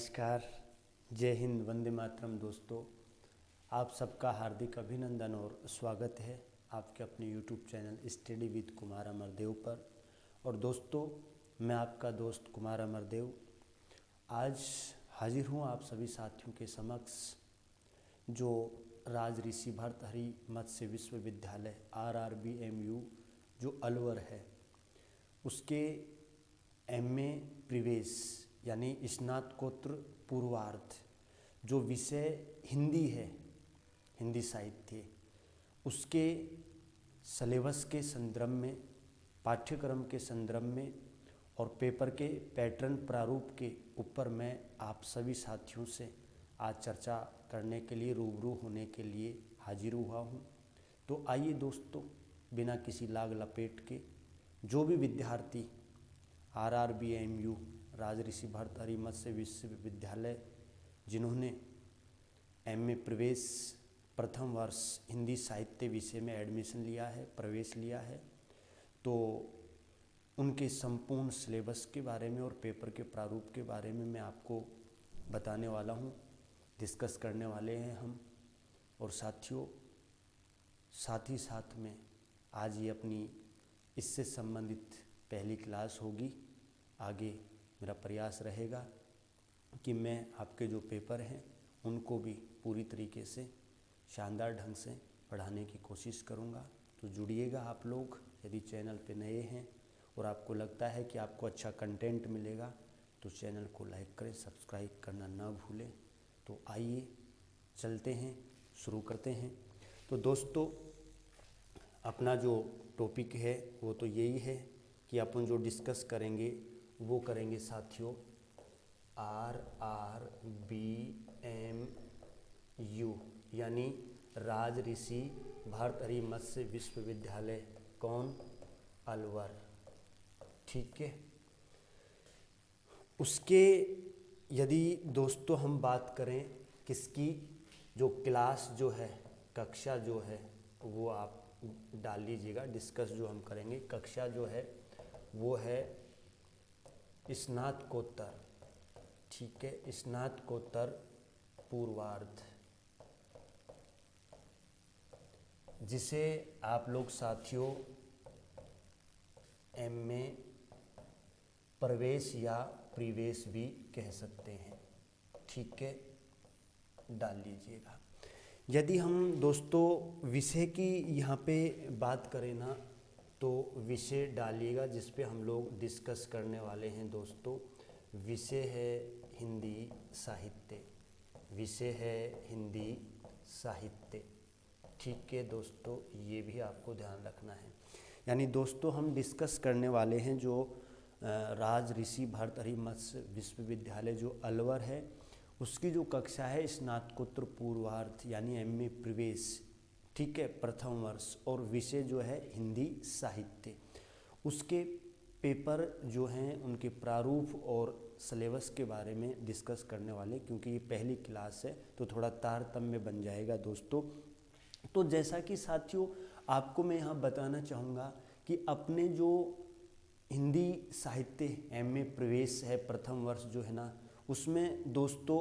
नमस्कार, जय हिंद, वंदे मातरम। दोस्तों, आप सबका हार्दिक अभिनंदन और स्वागत है आपके अपने YouTube channel study with Kumar Amardev पर। और दोस्तों, मैं आपका दोस्त कुमार अमरदेव आज हाजिर हूँ आप सभी साथियों के समक्ष जो राज ऋषि भर्तृहरि मत्स्य विश्वविद्यालय RRBMU जो अलवर है उसके MA प्रवेश यानी स्नातकोत्तर पूर्वार्ध जो विषय हिंदी है, हिंदी साहित्य, उसके सिलेबस के संदर्भ में, पाठ्यक्रम के संदर्भ में और पेपर के पैटर्न प्रारूप के ऊपर मैं आप सभी साथियों से आज चर्चा करने के लिए, रूबरू होने के लिए हाजिर हुआ हूँ। तो आइए दोस्तों, बिना किसी लाग लपेट के जो भी विद्यार्थी RRBMU राज ऋषि भर्तृहरि मत्स्य विश्वविद्यालय जिन्होंने MA प्रवेश प्रथम वर्ष हिंदी साहित्य विषय में एडमिशन लिया है, प्रवेश लिया है, तो उनके संपूर्ण सिलेबस के बारे में और पेपर के प्रारूप के बारे में मैं आपको बताने वाला हूँ, डिस्कस करने वाले हैं हम। और साथियों, साथ ही साथ में आज ये अपनी इससे संबंधित पहली क्लास होगी। आगे मेरा प्रयास रहेगा कि मैं आपके जो पेपर हैं उनको भी पूरी तरीके से शानदार ढंग से पढ़ाने की कोशिश करूँगा। तो जुड़िएगा आप लोग। यदि चैनल पे नए हैं और आपको लगता है कि आपको अच्छा कंटेंट मिलेगा तो चैनल को लाइक करें, सब्सक्राइब करना ना भूलें। तो आइए चलते हैं, शुरू करते हैं। तो दोस्तों, अपना जो टॉपिक है वो तो यही है कि अपन जो डिस्कस करेंगे वो करेंगे साथियों RRBMU यानी राज ऋषि भर्तृहरि मत्स्य विश्वविद्यालय, कौन? अलवर। ठीक है। उसके यदि दोस्तों हम बात करें किसकी, जो क्लास जो है, कक्षा जो है वो आप डाल लीजिएगा। डिस्कस जो हम करेंगे, कक्षा जो है वो है स्नातकोत्तर। ठीक है, स्नातकोत्तर पूर्वार्ध, जिसे आप लोग साथियों MA प्रवेश या प्रवेश भी कह सकते हैं। ठीक है, डाल लीजिएगा। यदि हम दोस्तों विषय की यहाँ पे बात करें ना, तो विषय डालिएगा जिस पे हम लोग डिस्कस करने वाले हैं। दोस्तों, विषय है हिंदी साहित्य, विषय है हिंदी साहित्य। ठीक है दोस्तों, ये भी आपको ध्यान रखना है। यानी दोस्तों, हम डिस्कस करने वाले हैं जो राज ऋषि भर्तृहरि मत्स्य विश्वविद्यालय जो अलवर है उसकी जो कक्षा है स्नातकोत्तर पूर्वार्ध यानी MA प्रवेश। ठीक है, प्रथम वर्ष, और विषय जो है हिंदी साहित्य। उसके पेपर जो हैं उनके प्रारूप और सिलेबस के बारे में डिस्कस करने वाले, क्योंकि ये पहली क्लास है तो थोड़ा तारतम्य बन जाएगा दोस्तों। तो जैसा कि साथियों आपको मैं यहाँ बताना चाहूँगा कि अपने जो हिंदी साहित्य MA प्रवेश है प्रथम वर्ष जो है ना, उसमें दोस्तों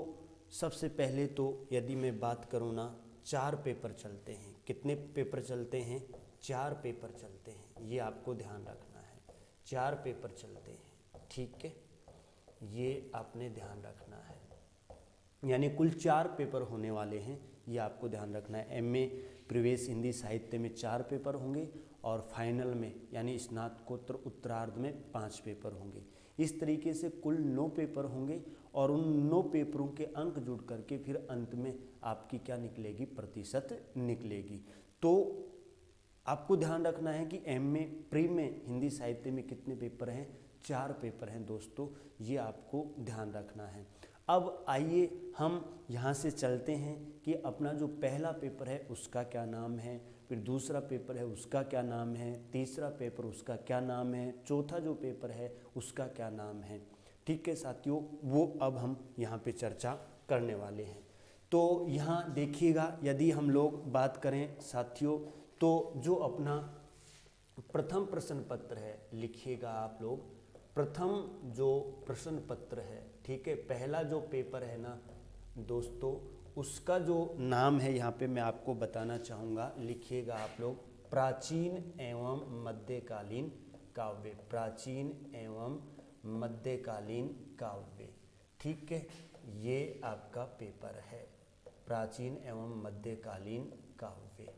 सबसे पहले तो यदि मैं बात करूँ ना, 4 पेपर चलते हैं। कितने पेपर चलते हैं? 4 पेपर चलते हैं। ये आपको ध्यान रखना है, 4 पेपर चलते हैं। ठीक है, ये आपने ध्यान रखना है। यानी कुल 4 पेपर होने वाले हैं, ये आपको ध्यान रखना है। MA प्रवेश हिंदी साहित्य में 4 पेपर होंगे और फाइनल में यानी स्नातकोत्तर उत्तरार्ध में 5 पेपर होंगे। इस तरीके से कुल 9 पेपर होंगे और उन 9 पेपरों के अंक जुड़ करके फिर अंत में आपकी क्या निकलेगी? प्रतिशत निकलेगी। तो आपको ध्यान रखना है कि MA प्री में हिंदी साहित्य में कितने पेपर हैं? 4 पेपर हैं दोस्तों, ये आपको ध्यान रखना है। अब आइए हम यहाँ से चलते हैं कि अपना जो पहला पेपर है उसका क्या नाम है, फिर दूसरा पेपर है उसका क्या नाम है, तीसरा पेपर उसका क्या नाम है, चौथा जो पेपर है उसका क्या नाम है। ठीक है साथियों, वो अब हम यहाँ पे चर्चा करने वाले हैं। तो यहाँ देखिएगा, यदि हम लोग बात करें साथियों, तो जो अपना प्रथम प्रश्न पत्र है, लिखिएगा आप लोग, प्रथम जो प्रश्न पत्र है ठीक है। पहला जो पेपर है ना दोस्तों, उसका जो नाम है यहाँ पे मैं आपको बताना चाहूँगा, लिखिएगा आप लोग, प्राचीन एवं मध्यकालीन काव्य, प्राचीन एवं मध्यकालीन काव्य, ठीक है। ये आपका पेपर है, प्राचीन एवं मध्यकालीन काव्य,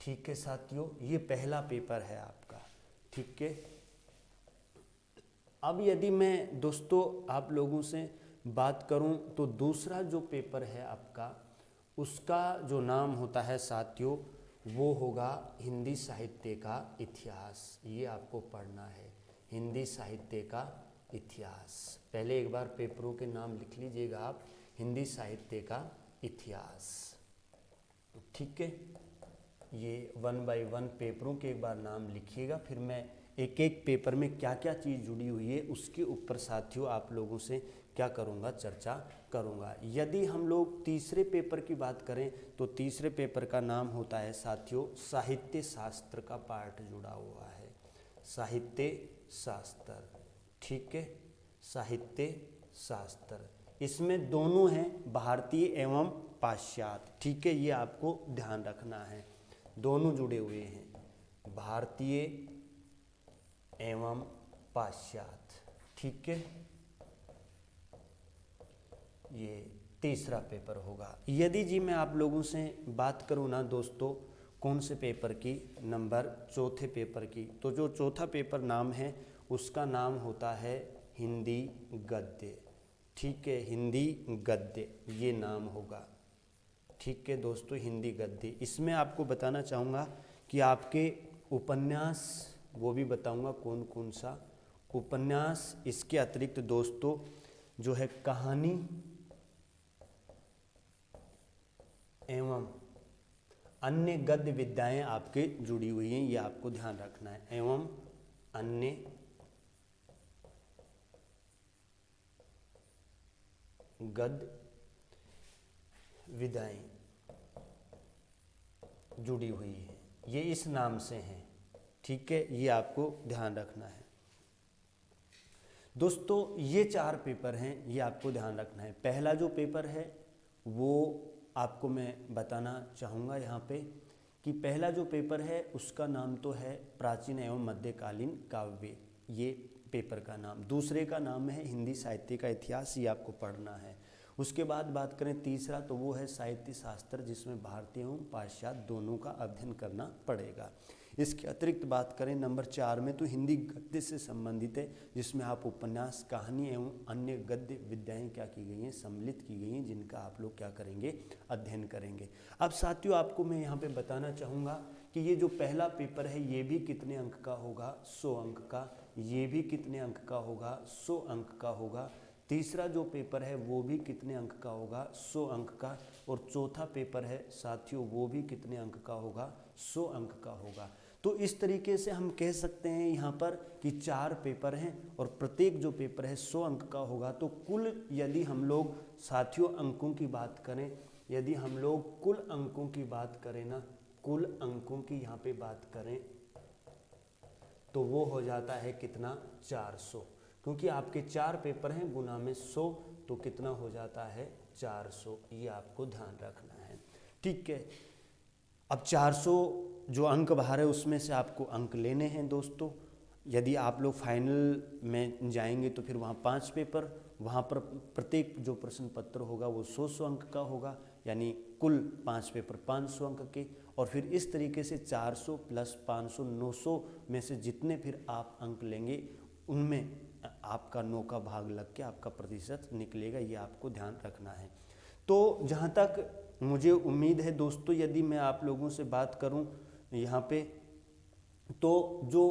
ठीक है साथियों। ये पहला पेपर है आपका, ठीक है। अब यदि मैं दोस्तों आप लोगों से बात करूं तो दूसरा जो पेपर है आपका, उसका जो नाम होता है साथियों, वो होगा हिंदी साहित्य का इतिहास। ये आपको पढ़ना है, हिंदी साहित्य का इतिहास। पहले एक बार पेपरों के नाम लिख लीजिएगा आप, हिंदी साहित्य का इतिहास, ठीक है। ये 1 बाय 1 पेपरों के एक बार नाम लिखिएगा, फिर मैं एक एक पेपर में क्या क्या चीज़ जुड़ी हुई है उसके ऊपर साथियों आप लोगों से क्या करूँगा, चर्चा करूँगा। यदि हम लोग तीसरे पेपर की बात करें तो तीसरे पेपर का नाम होता है साथियों, साहित्य शास्त्र का पार्ट जुड़ा हुआ है, साहित्य शास्त्र, ठीक है, साहित्य शास्त्र। इसमें दोनों हैं, भारतीय एवं पाश्चात्य, ठीक है। ये आपको ध्यान रखना है, दोनों जुड़े हुए हैं, भारतीय एवं पाश्चात्य, ठीक है। ये तीसरा पेपर होगा। यदि जी मैं आप लोगों से बात करूँ ना दोस्तों, कौन से पेपर की, नंबर चौथे पेपर की, तो जो चौथा पेपर नाम है उसका नाम होता है हिंदी गद्य, ठीक है, हिंदी गद्य ये नाम होगा, ठीक है दोस्तों, हिंदी गद्य। इसमें आपको बताना चाहूँगा कि आपके उपन्यास, वो भी बताऊँगा कौन कौन सा उपन्यास, इसके अतिरिक्त दोस्तों जो है कहानी एवं अन्य गद्य विधाएं आपके जुड़ी हुई हैं, ये आपको ध्यान रखना है, एवं अन्य गद्य विधाएं जुड़ी हुई है, ये इस नाम से हैं, ठीक है। ये आपको ध्यान रखना है दोस्तों। ये 4 पेपर हैं, ये आपको ध्यान रखना है। पहला जो पेपर है वो आपको मैं बताना चाहूँगा यहाँ पे कि पहला जो पेपर है उसका नाम तो है प्राचीन एवं मध्यकालीन काव्य, ये पेपर का नाम। दूसरे का नाम है हिंदी साहित्य का इतिहास, ये आपको पढ़ना है। उसके बाद बात करें तीसरा, तो वो है साहित्य शास्त्र, जिसमें भारतीय एवं पाश्चात्य दोनों का अध्ययन करना पड़ेगा। इसके अतिरिक्त बात करें नंबर 4 में, तो हिंदी गद्य से संबंधित है, जिसमें आप उपन्यास, कहानी एवं अन्य गद्य विधाएं क्या की गई हैं, सम्मिलित की गई हैं, जिनका आप लोग क्या करेंगे, अध्ययन करेंगे। अब साथियों आपको मैं यहाँ पे बताना चाहूँगा कि ये जो पहला पेपर है ये भी कितने अंक का होगा, 100 अंक का। ये भी कितने अंक का होगा, 100 अंक का होगा। तीसरा जो पेपर है वो भी कितने अंक का होगा, 100 अंक का। और चौथा पेपर है साथियों वो भी कितने अंक का होगा, 100 अंक का होगा। तो इस तरीके से हम कह सकते हैं यहाँ पर कि 4 पेपर हैं और प्रत्येक जो पेपर है 100 अंक का होगा। तो कुल यदि हम लोग साथियों अंकों की बात करें, यदि हम लोग कुल अंकों की बात करें ना, कुल अंकों की यहाँ पे बात करें तो वो हो जाता है कितना, 400, क्योंकि आपके 4 पेपर हैं गुना में 100, तो कितना हो जाता है 400। ये आपको ध्यान रखना है, ठीक है। अब 400 जो अंक बाहर है उसमें से आपको अंक लेने हैं दोस्तों। यदि आप लोग फाइनल में जाएंगे तो फिर वहाँ 5 पेपर, वहाँ पर प्रत्येक जो प्रश्न पत्र होगा वो 100 अंक का होगा, यानी कुल 5 पेपर 500 अंक के। और फिर इस तरीके से 400 प्लस 500 900 में से जितने फिर आप अंक लेंगे उनमें आपका 9 का भाग लग के आपका प्रतिशत निकलेगा, ये आपको ध्यान रखना है। तो जहाँ तक मुझे उम्मीद है दोस्तों, यदि मैं आप लोगों से बात करूं यहाँ पे, तो जो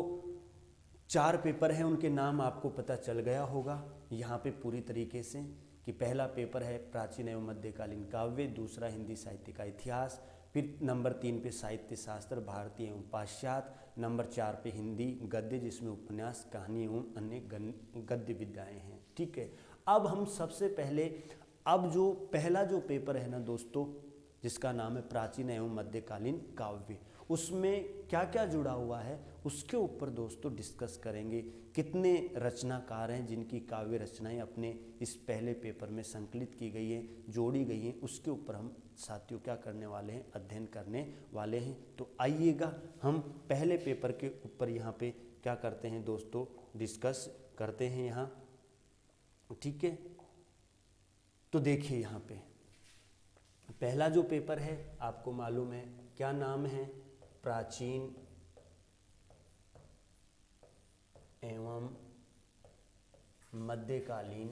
4 पेपर हैं उनके नाम आपको पता चल गया होगा यहाँ पे पूरी तरीके से, कि पहला पेपर है प्राचीन एवं मध्यकालीन काव्य, दूसरा हिंदी साहित्य का इतिहास, फिर नंबर 3 पे साहित्य शास्त्र भारतीय एवं पाश्चात्य, नंबर 4 पे हिंदी गद्य जिसमें उपन्यास, कहानी एवं अन्य गद्य विधाएं हैं, ठीक है। अब हम सबसे पहले, अब जो पहला जो पेपर है ना दोस्तों, जिसका नाम है प्राचीन एवं मध्यकालीन काव्य, उसमें क्या क्या जुड़ा हुआ है उसके ऊपर दोस्तों डिस्कस करेंगे। कितने रचनाकार हैं जिनकी काव्य रचनाएं अपने इस पहले पेपर में संकलित की गई हैं, जोड़ी गई हैं, उसके ऊपर हम साथियों क्या करने वाले हैं, अध्ययन करने वाले हैं। तो आइएगा हम पहले पेपर के ऊपर यहाँ पे क्या करते हैं दोस्तों, डिस्कस करते हैं यहाँ, ठीक है। तो देखिए यहाँ पे पहला जो पेपर है आपको मालूम है क्या नाम है, प्राचीन एवं मध्यकालीन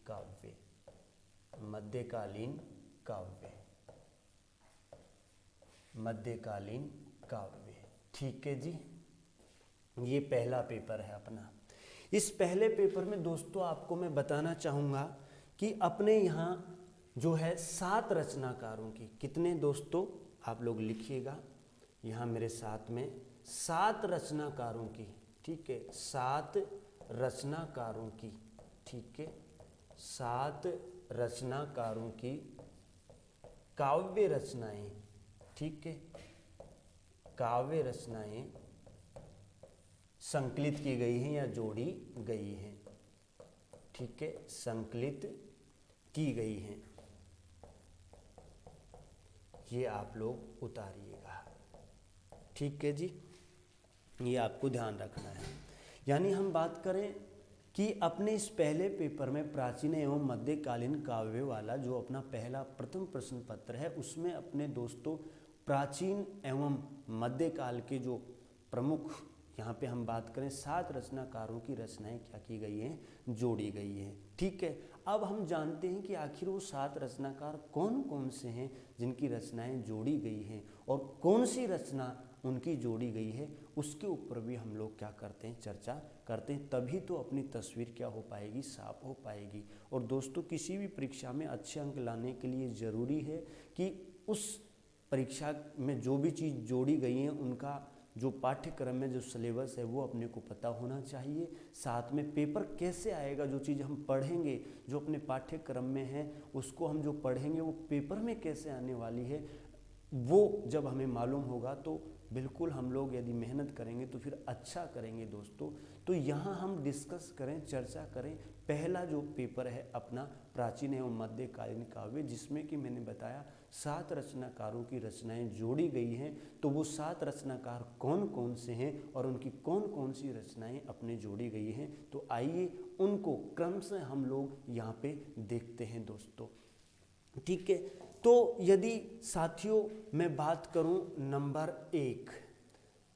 काव्य, मध्यकालीन काव्य, मध्यकालीन काव्य, ठीक है जी। ये पहला पेपर है अपना। इस पहले पेपर में दोस्तों आपको मैं बताना चाहूँगा कि अपने यहाँ जो है 7 रचनाकारों की, कितने दोस्तों आप लोग लिखिएगा यहाँ मेरे साथ में, 7 रचनाकारों की, ठीक है, 7 रचनाकारों की, ठीक है, 7 रचनाकारों की काव्य रचनाएं, ठीक है, काव्य रचनाएं संकलित की गई हैं या जोड़ी गई हैं, ठीक है, संकलित की गई हैं। ये आप लोग उतारिएगा, ठीक है जी, ये आपको ध्यान रखना है। यानी हम बात करें कि अपने इस पहले पेपर में प्राचीन एवं मध्यकालीन काव्य वाला जो अपना पहला प्रथम प्रश्न पत्र है उसमें अपने दोस्तों प्राचीन एवं मध्यकाल के जो प्रमुख, यहाँ पे हम बात करें 7 रचनाकारों की रचनाएं क्या की गई हैं, जोड़ी गई हैं, ठीक है। अब हम जानते हैं कि आखिर वो 7 रचनाकार कौन कौन से हैं जिनकी रचनाएं जोड़ी गई हैं और कौन सी रचना उनकी जोड़ी गई है, उसके ऊपर भी हम लोग क्या करते हैं, चर्चा करते हैं। तभी तो अपनी तस्वीर क्या हो पाएगी, साफ हो पाएगी। और दोस्तों किसी भी परीक्षा में अच्छे अंक लाने के लिए ज़रूरी है कि उस परीक्षा में जो भी चीज़ जोड़ी गई हैं उनका जो पाठ्यक्रम में जो सिलेबस है वो अपने को पता होना चाहिए। साथ में पेपर कैसे आएगा, जो चीज़ हम पढ़ेंगे जो अपने पाठ्यक्रम में है उसको हम जो पढ़ेंगे वो पेपर में कैसे आने वाली है, वो जब हमें मालूम होगा तो बिल्कुल हम लोग यदि मेहनत करेंगे तो फिर अच्छा करेंगे दोस्तों। तो यहाँ हम डिस्कस करें, चर्चा करें पहला जो पेपर है अपना प्राचीन एवं मध्यकालीन काव्य, जिसमें कि मैंने बताया 7 रचनाकारों की रचनाएं जोड़ी गई हैं। तो वो 7 रचनाकार कौन कौन से हैं और उनकी कौन कौन सी रचनाएं अपने जोड़ी गई हैं, तो आइए उनको क्रम से हम लोग यहाँ पे देखते हैं दोस्तों, ठीक है। तो यदि साथियों मैं बात करूं नंबर 1,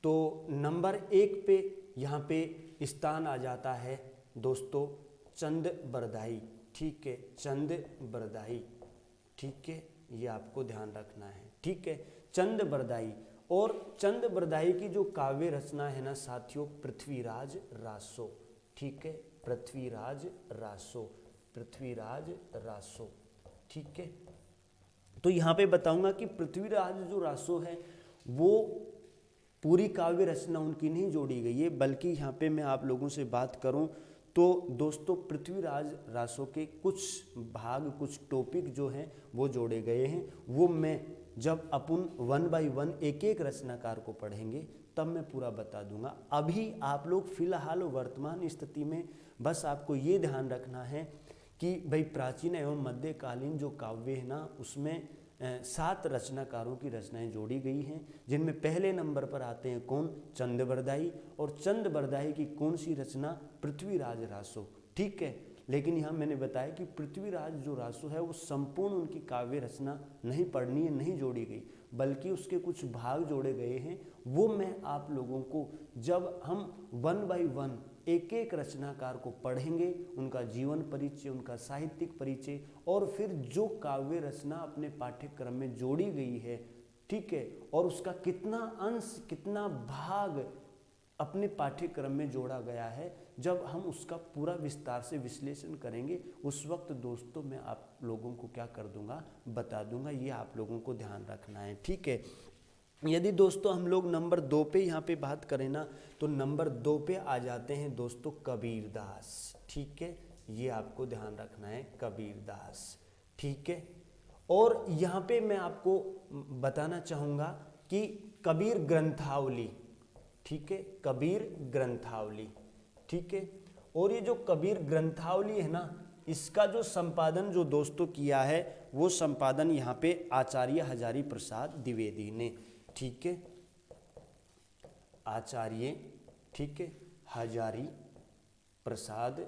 तो नंबर 1 पे यहाँ पे स्थान आ जाता है दोस्तों चंद बरदाई, ठीक है, चंद बरदाई, ठीक है, ये आपको ध्यान रखना है, ठीक है, चंद बरदाई। और चंद बरदाई की जो काव्य रचना है ना साथियों, पृथ्वीराज रासो, ठीक है, पृथ्वीराज रासो, पृथ्वीराज रासो, ठीक है। तो यहाँ पे बताऊंगा कि पृथ्वीराज जो रासो है वो पूरी काव्य रचना उनकी नहीं जोड़ी गई है, बल्कि यहाँ पे मैं आप लोगों से बात करूँ तो दोस्तों पृथ्वीराज रासो के कुछ भाग, कुछ टॉपिक जो हैं वो जोड़े गए हैं। वो मैं जब अपन 1 बाय 1 एक एक रचनाकार को पढ़ेंगे तब मैं पूरा बता दूंगा। अभी आप लोग फिलहाल वर्तमान स्थिति में बस आपको ये ध्यान रखना है कि भाई प्राचीन एवं मध्यकालीन जो काव्य है ना उसमें 7 रचनाकारों की रचनाएं जोड़ी गई हैं, जिनमें पहले नंबर पर आते हैं कौन, चंद बरदाई। और चंद बरदाई की कौन सी रचना, पृथ्वीराज रासो, ठीक है। लेकिन यहाँ मैंने बताया कि पृथ्वीराज जो रासो है वो संपूर्ण उनकी काव्य रचना नहीं पढ़नी है, नहीं जोड़ी गई, बल्कि उसके कुछ भाग जोड़े गए हैं। वो मैं आप लोगों को जब हम 1 बाय 1 एक एक रचनाकार को पढ़ेंगे, उनका जीवन परिचय, उनका साहित्यिक परिचय, और फिर जो काव्य रचना अपने पाठ्यक्रम में जोड़ी गई है, ठीक है, और उसका कितना अंश, कितना भाग अपने पाठ्यक्रम में जोड़ा गया है, जब हम उसका पूरा विस्तार से विश्लेषण करेंगे उस वक्त दोस्तों मैं आप लोगों को क्या कर दूंगा, बता दूंगा। ये आप लोगों को ध्यान रखना है, ठीक है। यदि दोस्तों हम लोग नंबर 2 पे यहाँ पे बात करें ना, तो नंबर 2 पे आ जाते हैं दोस्तों कबीरदास, ठीक है, ये आपको ध्यान रखना है, कबीरदास, ठीक है। और यहाँ पे मैं आपको बताना चाहूँगा कि कबीर ग्रंथावली, ठीक है, कबीर ग्रंथावली, ठीक है। और ये जो कबीर ग्रंथावली है ना, इसका जो संपादन जो दोस्तों किया है वो संपादन यहाँ पे आचार्य हजारी प्रसाद द्विवेदी ने, ठीक है, आचार्य, ठीक है, हजारी प्रसाद,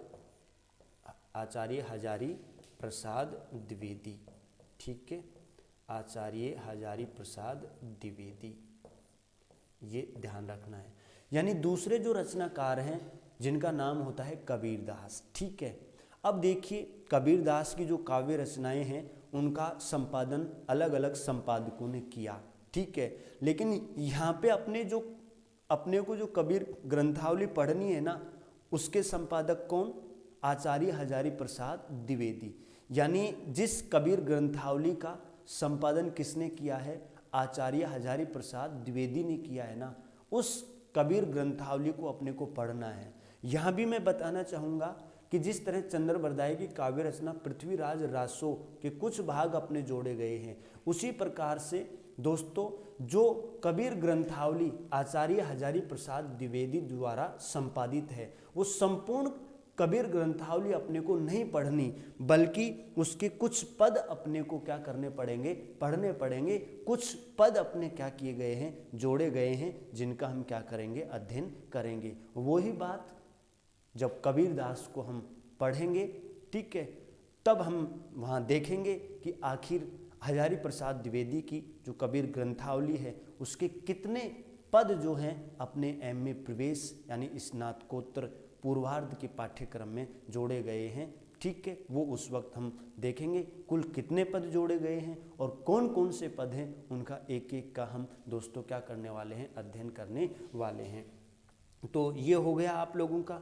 आचार्य हजारी प्रसाद द्विवेदी, ठीक है, आचार्य हजारी प्रसाद द्विवेदी, ये ध्यान रखना है। यानी दूसरे जो रचनाकार हैं जिनका नाम होता है कबीरदास, ठीक है। अब देखिए कबीरदास की जो काव्य रचनाएं हैं उनका संपादन अलग अलग संपादकों ने किया, ठीक है। लेकिन यहाँ पे अपने को जो कबीर ग्रंथावली पढ़नी है ना, उसके संपादक कौन? आचार्य हजारी प्रसाद द्विवेदी। यानी जिस कबीर ग्रंथावली का संपादन किसने किया है? आचार्य हजारी प्रसाद द्विवेदी ने किया है ना, उस कबीर ग्रंथावली को अपने को पढ़ना है। यहाँ भी मैं बताना चाहूँगा कि जिस तरह चंद्र बरदाई की काव्य रचना पृथ्वीराज रासो के कुछ भाग अपने जोड़े गए हैं, उसी प्रकार से दोस्तों जो कबीर ग्रंथावली आचार्य हजारी प्रसाद द्विवेदी द्वारा संपादित है, वो संपूर्ण कबीर ग्रंथावली अपने को नहीं पढ़नी, बल्कि उसके कुछ पद अपने को क्या करने पड़ेंगे? पढ़ने पड़ेंगे। कुछ पद अपने क्या किए गए हैं? जोड़े गए हैं, जिनका हम क्या करेंगे? अध्ययन करेंगे। वही बात जब कबीरदास को हम पढ़ेंगे, ठीक है, तब हम वहाँ देखेंगे कि आखिर हजारी प्रसाद द्विवेदी की जो कबीर ग्रंथावली है उसके कितने पद जो हैं अपने एमए प्रवेश यानी स्नातकोत्तर पूर्वार्ध के पाठ्यक्रम में जोड़े गए हैं, ठीक है। वो उस वक्त हम देखेंगे कुल कितने पद जोड़े गए हैं और कौन कौन से पद हैं, उनका एक एक का हम दोस्तों क्या करने वाले हैं? अध्ययन करने वाले हैं। तो ये हो गया आप लोगों का।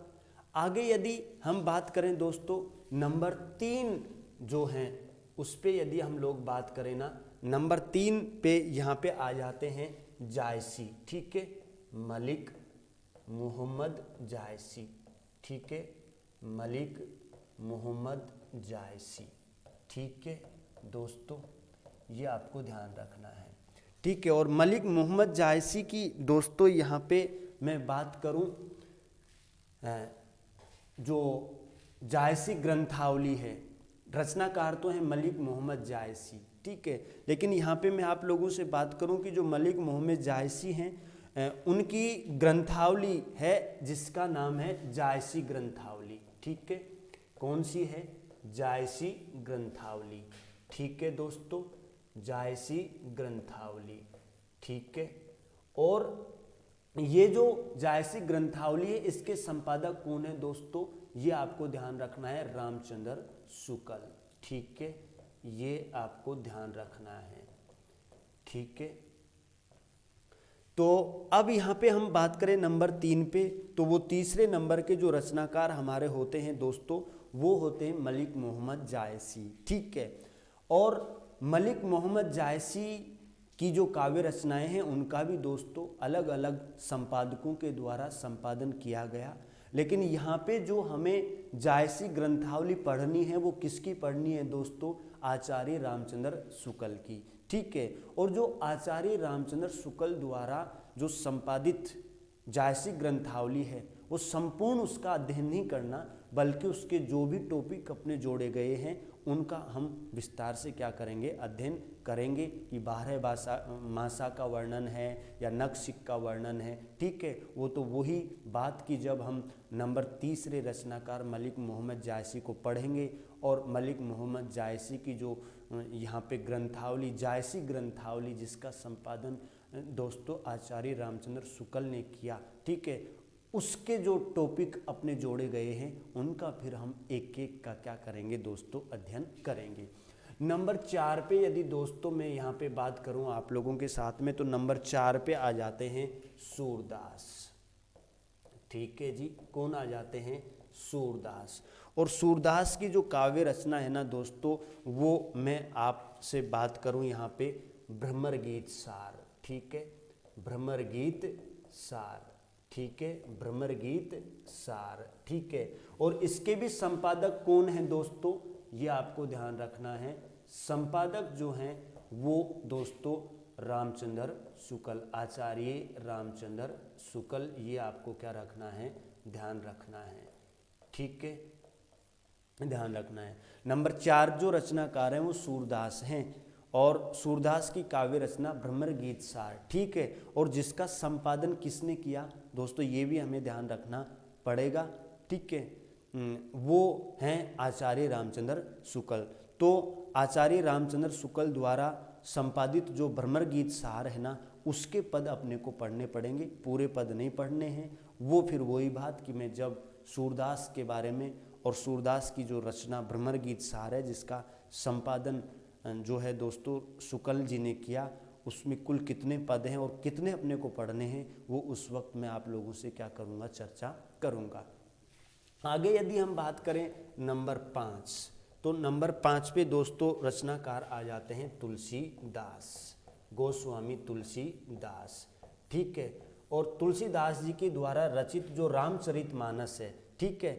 आगे यदि हम बात करें दोस्तों नंबर 3 जो हैं उस पे यदि हम लोग बात करें ना, नंबर 3 पे यहाँ पे आ जाते हैं जायसी, ठीक है, मलिक मोहम्मद जायसी, ठीक है, मलिक मोहम्मद जायसी, ठीक है दोस्तों, ये आपको ध्यान रखना है, ठीक है। और मलिक मोहम्मद जायसी की दोस्तों यहाँ पे मैं बात करूँ, जो जायसी ग्रंथावली है, रचनाकार तो है मलिक मोहम्मद जायसी, ठीक है। लेकिन यहाँ पे मैं आप लोगों से बात करूँ कि जो मलिक मोहम्मद जायसी हैं उनकी ग्रंथावली है जिसका नाम है जायसी ग्रंथावली, ठीक है। कौन सी है? जायसी ग्रंथावली, ठीक है दोस्तों, जायसी ग्रंथावली, ठीक है। और ये जो जायसी ग्रंथावली है इसके संपादक कौन है दोस्तों? ये आपको ध्यान रखना है, रामचंद्र शुक्ल, ठीक है, ये आपको ध्यान रखना है, ठीक है। तो अब यहाँ पे हम बात करें नंबर 3 पे, तो वो तीसरे नंबर के जो रचनाकार हमारे होते हैं दोस्तों वो होते हैं मलिक मोहम्मद जायसी, ठीक है। और मलिक मोहम्मद जायसी की जो काव्य रचनाएं हैं उनका भी दोस्तों अलग अलग संपादकों के द्वारा संपादन किया गया। लेकिन यहाँ पे जो हमें जायसी ग्रंथावली पढ़नी है वो किसकी पढ़नी है दोस्तों? आचार्य रामचंद्र शुक्ल की, ठीक है। और जो आचार्य रामचंद्र शुक्ल द्वारा जो संपादित जायसी ग्रंथावली है वो संपूर्ण उसका अध्ययन नहीं करना, बल्कि उसके जो भी टॉपिक अपने जोड़े गए हैं उनका हम विस्तार से क्या करेंगे? अध्ययन करेंगे कि 12 मासा का वर्णन है या नक्शिक का वर्णन है, ठीक है। वो तो वही बात की जब हम नंबर 3 रचनाकार मलिक मोहम्मद जायसी को पढ़ेंगे। और मलिक मोहम्मद जायसी की जो यहाँ पे ग्रंथावली, जायसी ग्रंथावली जिसका संपादन दोस्तों आचार्य रामचंद्र शुक्ल ने किया, ठीक है, उसके जो टॉपिक अपने जोड़े गए हैं उनका फिर हम एक एक का क्या करेंगे दोस्तों? अध्ययन करेंगे। नंबर 4 पे यदि दोस्तों मैं यहाँ पे बात करूँ आप लोगों के साथ में, तो नंबर 4 पे आ जाते हैं सूरदास, ठीक है जी। कौन आ जाते हैं? सूरदास। और सूरदास की जो काव्य रचना है ना दोस्तों, वो मैं आपसे बात करूँ यहाँ पे भ्रमर गीत सार, ठीक है, भ्रमर गीत सार, ठीक है, भ्रमर गीत सार, ठीक है। और इसके भी संपादक कौन हैं दोस्तों? ये आपको ध्यान रखना है। संपादक जो हैं वो दोस्तों रामचंद्र शुक्ल, आचार्य रामचंद्र शुक्ल, ये आपको क्या रखना है, ध्यान रखना है। ठीक है, ध्यान रखना है। नंबर 4 जो रचनाकार हैं वो सूरदास हैं और सूरदास की काव्य रचना भ्रमर गीत सार। ठीक है, और जिसका संपादन किसने किया दोस्तों, ये भी हमें ध्यान रखना पड़ेगा। ठीक है, वो हैं आचार्य रामचंद्र शुक्ल। तो आचार्य रामचंद्र शुक्ल द्वारा संपादित जो भ्रमर गीत सार है ना, उसके पद अपने को पढ़ने पड़ेंगे, पूरे पद नहीं पढ़ने हैं। वो फिर वही बात कि मैं जब सूरदास के बारे में और सूरदास की जो रचना भ्रमर गीत सार है जिसका संपादन जो है दोस्तों शुक्ल जी ने किया, उसमें कुल कितने पद हैं और कितने अपने को पढ़ने हैं, वो उस वक्त मैं आप लोगों से क्या करूँगा, चर्चा करूँगा। आगे यदि हम बात करें नंबर 5, तो नंबर 5 पे दोस्तों रचनाकार आ जाते हैं तुलसीदास, गोस्वामी तुलसीदास। ठीक है, और तुलसीदास जी के द्वारा रचित जो रामचरितमानस है, ठीक है,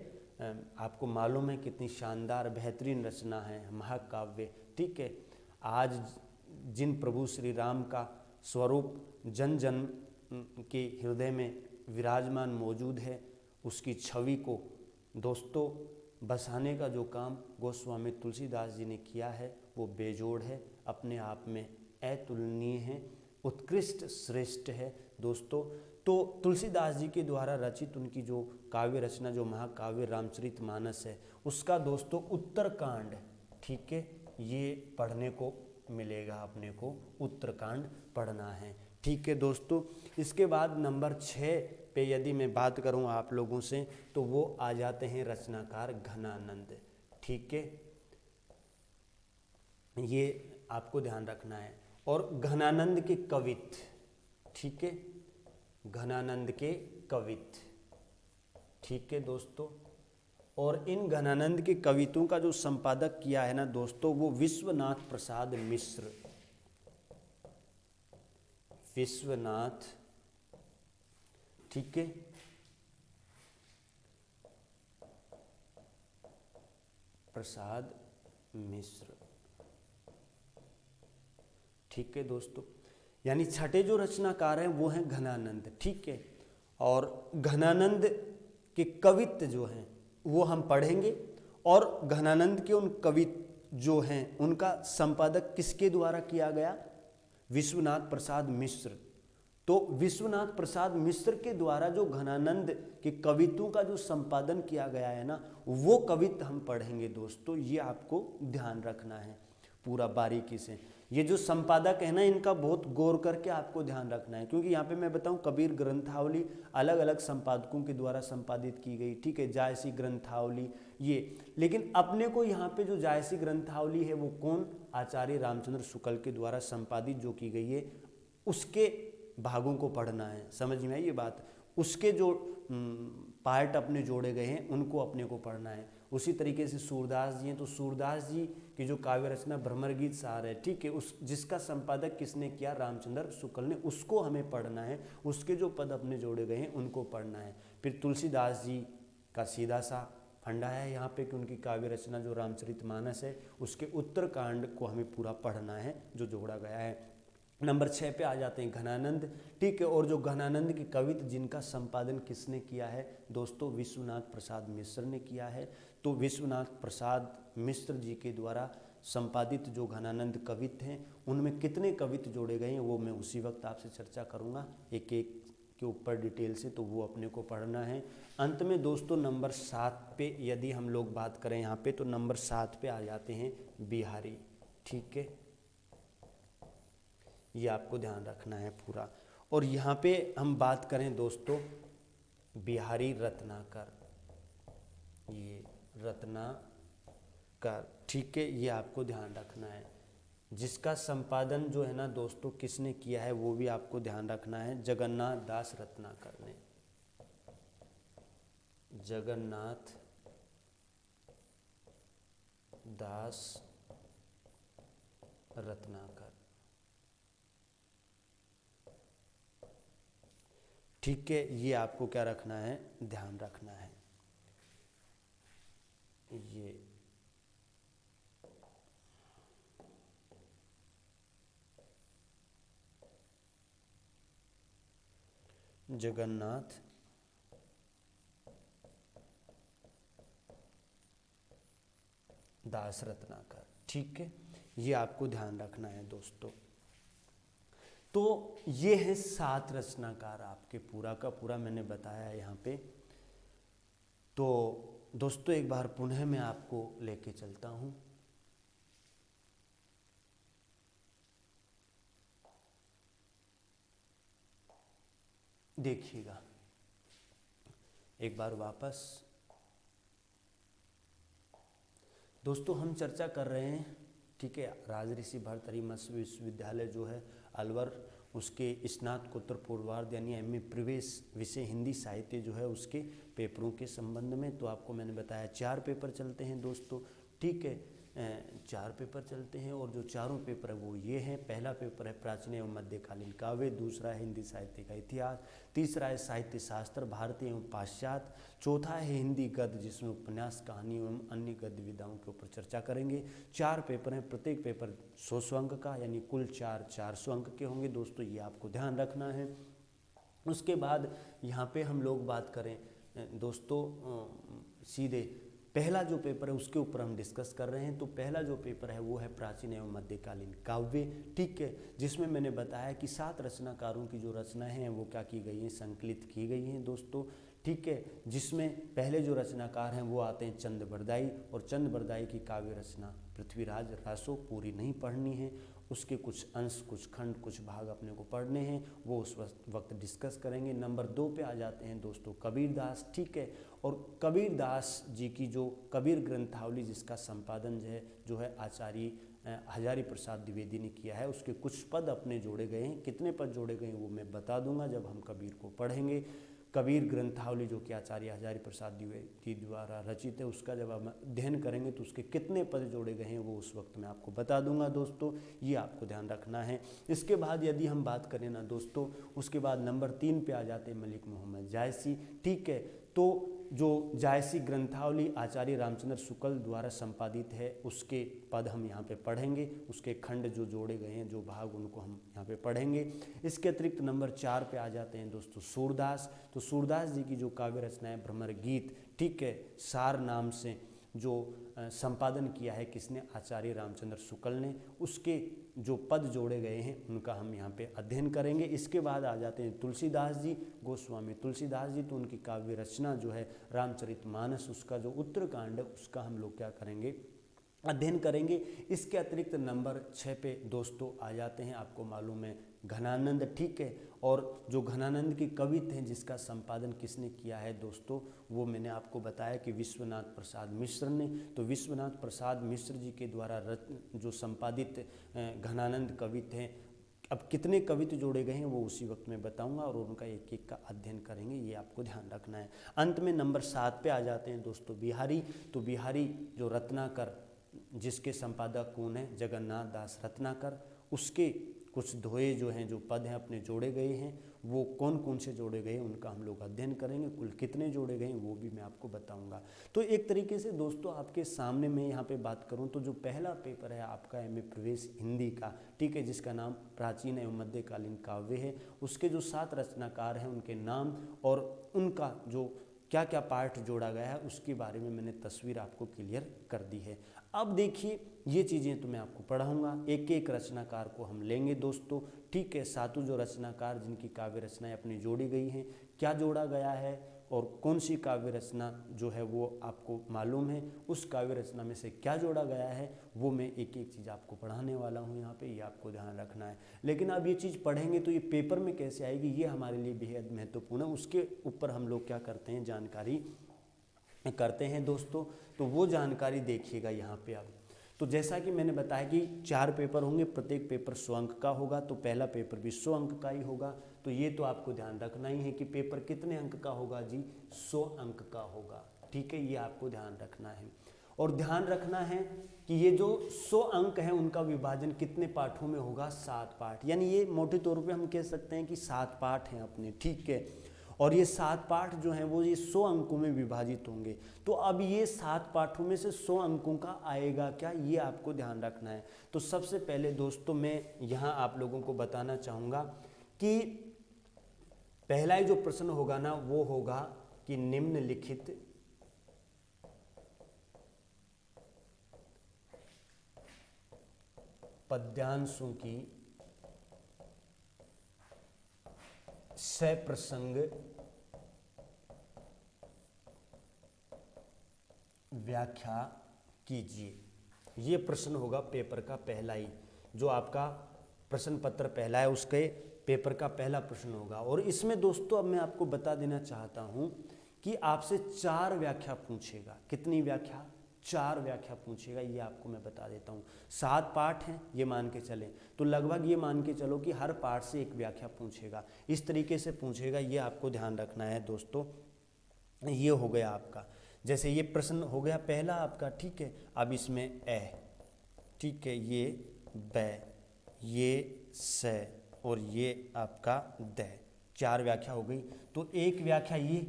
आपको मालूम है कितनी शानदार बेहतरीन रचना है, महाकाव्य। ठीक है, आज जिन प्रभु श्री राम का स्वरूप जन जन के हृदय में विराजमान मौजूद है, उसकी छवि को दोस्तों बसाने का जो काम गोस्वामी तुलसीदास जी ने किया है वो बेजोड़ है, अपने आप में अतुलनीय है, उत्कृष्ट श्रेष्ठ है दोस्तों। तो तुलसीदास जी के द्वारा रचित उनकी जो काव्य रचना, जो महाकाव्य रामचरितमानस है, उसका दोस्तों उत्तरकांड, ठीक है, ये पढ़ने को मिलेगा, अपने को उत्तरकांड पढ़ना है। ठीक है दोस्तों, इसके बाद नंबर 6 पे यदि मैं बात करूं आप लोगों से, तो वो आ जाते हैं रचनाकार घनानंद। ठीक है, ये आपको ध्यान रखना है। और घनानंद के कवित्त, ठीक है, घनानंद के कवित्त, ठीक है दोस्तों। और इन घनानंद के कवित्तों का जो संपादक किया है ना दोस्तों, वो विश्वनाथ प्रसाद मिश्र, विश्वनाथ, ठीक है, प्रसाद मिश्र। ठीक है दोस्तों, यानी छठे जो रचनाकार हैं वो हैं घनानंद। ठीक है, और घनानंद के कवित्त जो हैं वो हम पढ़ेंगे, और घनानंद के उन कवित्त जो हैं उनका संपादक किसके द्वारा किया गया, विश्वनाथ प्रसाद मिश्र। तो विश्वनाथ प्रसाद मिश्र के द्वारा जो घनानंद के कवित्तों का जो संपादन किया गया है ना, वो कवित्त हम पढ़ेंगे दोस्तों, ये आपको ध्यान रखना है पूरा बारीकी से। ये जो संपादक है ना, इनका बहुत गौर करके आपको ध्यान रखना है, क्योंकि यहाँ पे मैं बताऊँ कबीर ग्रंथावली अलग अलग संपादकों के द्वारा संपादित की गई। ठीक है, जायसी ग्रंथावली ये, लेकिन अपने को यहाँ पे जो जायसी ग्रंथावली है वो कौन, आचार्य रामचंद्र शुक्ल के द्वारा संपादित जो की गई है, उसके भागों को पढ़ना है। समझ में आई ये बात, उसके जो पार्ट अपने जोड़े गए हैं उनको अपने को पढ़ना है। उसी तरीके से सूरदास जी हैं, तो सूरदास जी की जो काव्य रचना भ्रमर गीत सार है, ठीक है, उस जिसका संपादक किसने किया, रामचंद्र शुक्ल ने, उसको हमें पढ़ना है। उसके जो पद अपने जोड़े गए हैं उनको पढ़ना है। फिर तुलसीदास जी का सीधा सा फंडा है यहाँ पे कि उनकी काव्य रचना जो रामचरितमानस है उसके उत्तरकांड को हमें पूरा पढ़ना है जो जोड़ा गया है। नंबर 6 पे आ जाते हैं घनानंद। ठीक है, और जो घनानंद के कवित्त जिनका संपादन किसने किया है दोस्तों, विश्वनाथ प्रसाद मिश्र ने किया है। तो विश्वनाथ प्रसाद मिश्र जी के द्वारा संपादित जो घनानंद कवित्त हैं उनमें कितने कवित्त जोड़े गए हैं वो मैं उसी वक्त आपसे चर्चा करूँगा एक एक के ऊपर डिटेल से, तो वो अपने को पढ़ना है। अंत में दोस्तों नंबर 7 पे यदि हम लोग बात करें यहाँ पे, तो नंबर 7 पे आ जाते हैं बिहारी। ठीक है, ये आपको ध्यान रखना है पूरा। और यहाँ पे हम बात करें दोस्तों बिहारी रत्नाकर, ये रत्नाकर, ठीक है, ये आपको ध्यान रखना है। जिसका संपादन जो है ना दोस्तों किसने किया है वो भी आपको ध्यान रखना है, जगन्नाथ दास रत्नाकर ने, जगन्नाथ दास रत्नाकर। ठीक है, ये आपको क्या रखना है, ध्यान रखना है। ये जगन्नाथ दास रत्नाकर। ठीक है, ये आपको ध्यान रखना है दोस्तों। तो ये है 7 रचनाकार आपके, पूरा का पूरा मैंने बताया है यहाँ पे। तो दोस्तों एक बार पुनः मैं आपको लेके चलता हूँ। देखिएगा एक बार वापस दोस्तों, हम चर्चा कर रहे हैं, ठीक है, राजऋषि भर्तृहरि मत्स्य विश्वविद्यालय जो है अलवर, उसके स्नातकोत्तर पूर्वार्ध यानी एमए प्रवेश विषय हिंदी साहित्य जो है उसके पेपरों के संबंध में। तो आपको मैंने बताया 4 पेपर चलते हैं दोस्तों, ठीक है, 4 पेपर चलते हैं। और जो चारों पेपर है वो ये हैं। पहला पेपर है प्राचीन एवं मध्यकालीन काव्य, दूसरा है हिंदी साहित्य का इतिहास, तीसरा है साहित्य शास्त्र भारतीय एवं पाश्चात्य, चौथा है हिंदी गद्य जिसमें उपन्यास, कहानी एवं अन्य गद्य विधाओं के ऊपर चर्चा करेंगे। 4 पेपर हैं, प्रत्येक पेपर 100 अंक का, यानी कुल 400 अंक के होंगे दोस्तों, ये आपको ध्यान रखना है। उसके बाद यहाँ पे हम लोग बात करें दोस्तों, सीधे पहला जो पेपर है उसके ऊपर हम डिस्कस कर रहे हैं। तो पहला जो पेपर है वो है प्राचीन एवं मध्यकालीन काव्य, ठीक है, जिसमें मैंने बताया कि 7 रचनाकारों की जो रचनाएं हैं वो क्या की गई हैं, संकलित की गई हैं दोस्तों, ठीक है। जिसमें पहले जो रचनाकार हैं वो आते हैं चंद बरदाई, और चंद बरदाई की काव्य रचना पृथ्वीराज रासो, पूरी नहीं पढ़नी है, उसके कुछ अंश, कुछ खंड, कुछ भाग अपने को पढ़ने हैं, वो उस वक्त डिस्कस करेंगे। नंबर 2 पे आ जाते हैं दोस्तों कबीरदास, ठीक है। और कबीरदास जी की जो कबीर ग्रंथावली जिसका संपादन जो है आचार्य हजारी प्रसाद द्विवेदी ने किया है, उसके कुछ पद अपने जोड़े गए हैं। कितने पद जोड़े गए हैं वो मैं बता दूंगा जब हम कबीर को पढ़ेंगे। कबीर ग्रंथावली जो कि आचार्य हजारी प्रसाद द्विवेदी द्वारा रचित है, उसका जब हम अध्ययन करेंगे तो उसके कितने पद जोड़े गए हैं वो उस वक्त मैं आपको बता दूंगा दोस्तों, ये आपको ध्यान रखना है। इसके बाद यदि हम बात करें ना दोस्तों, उसके बाद नंबर 3 पे आ जाते हैं मलिक मोहम्मद जायसी, ठीक है। तो जो जायसी ग्रंथावली आचार्य रामचंद्र शुक्ल द्वारा संपादित है, उसके पद हम यहाँ पे पढ़ेंगे, उसके खंड जो जोड़े गए हैं, जो भाग, उनको हम यहाँ पे पढ़ेंगे। इसके अतिरिक्त नंबर 4 पे आ जाते हैं दोस्तों सूरदास। तो सूरदास जी की जो काव्य रचना है भ्रमर गीत, ठीक है, सार नाम से जो संपादन किया है किसने, आचार्य रामचंद्र शुक्ल ने, उसके जो पद जोड़े गए हैं उनका हम यहाँ पे अध्ययन करेंगे। इसके बाद आ जाते हैं तुलसीदास जी, गोस्वामी तुलसीदास जी। तो उनकी काव्य रचना जो है रामचरितमानस, उसका जो उत्तरकांड है उसका हम लोग क्या करेंगे, अध्ययन करेंगे। इसके अतिरिक्त नंबर 6 पे दोस्तों आ जाते हैं, आपको मालूम है, घनानंद, ठीक है। और जो घनानंद की कविता हैं जिसका संपादन किसने किया है दोस्तों, वो मैंने आपको बताया कि विश्वनाथ प्रसाद मिश्र ने। तो विश्वनाथ प्रसाद मिश्र जी के द्वारा जो संपादित घनानंद कविता हैं, अब कितने कविता जोड़े गए हैं वो उसी वक्त मैं बताऊंगा, और उनका एक एक का अध्ययन करेंगे, ये आपको ध्यान रखना है। अंत में नंबर 7 पे आ जाते हैं दोस्तों बिहारी। तो बिहारी जो रत्नाकर, जिसके संपादक कौन है, जगन्नाथ दास रत्नाकर, उसके कुछ दोहे जो हैं, जो पद हैं अपने जोड़े गए हैं, वो कौन कौन से जोड़े गए हैं उनका हम लोग अध्ययन करेंगे। कुल कितने जोड़े गए हैं वो भी मैं आपको बताऊंगा। तो एक तरीके से दोस्तों आपके सामने मैं यहाँ पे बात करूँ तो जो पहला पेपर है आपका एमए प्रवेश हिंदी का, ठीक है, जिसका नाम प्राचीन एवं मध्यकालीन काव्य है, उसके जो 7 रचनाकार हैं उनके नाम और उनका जो क्या क्या पार्ट जोड़ा गया है उसके बारे में मैंने तस्वीर आपको क्लियर कर दी है। अब देखिए ये चीज़ें तो मैं आपको पढ़ाऊँगा, एक एक रचनाकार को हम लेंगे दोस्तों, ठीक है। 7 जो रचनाकार जिनकी काव्य रचनाएं अपनी जोड़ी गई हैं, क्या जोड़ा गया है और कौन सी काव्य रचना जो है वो आपको मालूम है, उस काव्य रचना में से क्या जोड़ा गया है, वो मैं एक एक चीज़ आपको पढ़ाने वाला हूँ यहाँ पे, ये आपको ध्यान रखना है। लेकिन अब ये चीज़ पढ़ेंगे तो ये पेपर में कैसे आएगी, ये हमारे लिए बेहद महत्वपूर्ण है। उसके ऊपर हम लोग क्या करते हैं, जानकारी करते हैं दोस्तों। तो वो जानकारी देखिएगा यहाँ पे आप। तो जैसा कि मैंने बताया कि 4 पेपर होंगे, प्रत्येक पेपर 100 अंक का होगा, तो पहला पेपर भी 100 अंक का ही होगा। तो ये तो आपको ध्यान रखना ही है कि पेपर कितने अंक का होगा जी, 100 अंक का होगा, ठीक है, ये आपको ध्यान रखना है। और ध्यान रखना है कि ये जो 100 अंक है उनका विभाजन कितने पाठों में होगा, 7 पाठ, यानी ये मोटे तौर पे हम कह सकते हैं कि 7 पाठ हैं अपने, ठीक है। और ये 7 पाठ जो हैं वो ये 100 अंकों में विभाजित होंगे। तो अब ये 7 पाठों में से 100 अंकों का आएगा क्या, ये आपको ध्यान रखना है। तो सबसे पहले दोस्तों मैं यहाँ आप लोगों को बताना चाहूँगा कि पहला ही जो प्रश्न होगा ना वो होगा कि निम्नलिखित पद्यांशों की सप्रसंग व्याख्या कीजिए। ये प्रश्न होगा पेपर का पहला ही, जो आपका प्रश्न पत्र पहला है उसके पेपर का पहला प्रश्न होगा। और इसमें दोस्तों अब मैं आपको बता देना चाहता हूं कि आपसे 4 व्याख्या पूछेगा। कितनी व्याख्या? 4 व्याख्या पूछेगा, ये आपको मैं बता देता हूँ। 7 पाठ हैं ये मान के चलें, तो लगभग ये मान के चलो कि हर पाठ से एक व्याख्या पूछेगा। इस तरीके से पूछेगा, ये आपको ध्यान रखना है दोस्तों। ये हो गया आपका, जैसे ये प्रश्न हो गया पहला आपका, ठीक है। अब इसमें ए, ठीक है, ये बै, ये से और ये आपका द, 4 व्याख्या हो गई। तो एक व्याख्या ये,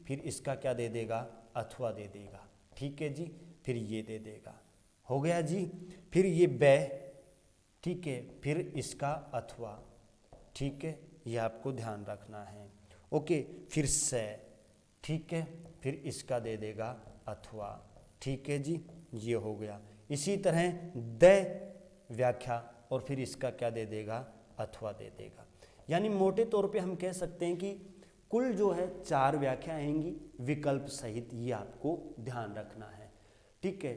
फिर इसका क्या दे देगा? अथवा दे देगा, ठीक है जी। फिर ये दे देगा, हो गया जी। फिर ये बै, ठीक है, फिर इसका अथवा, ठीक है, ये आपको ध्यान रखना है। ओके, फिर से, ठीक है, फिर इसका दे देगा अथवा, ठीक है जी, ये हो गया। इसी तरह द व्याख्या और फिर इसका क्या दे देगा? अथवा दे देगा। यानी मोटे तौर पे हम कह सकते हैं कि कुल जो है 4 व्याख्या आएंगी विकल्प सहित, ये आपको ध्यान रखना है, ठीक है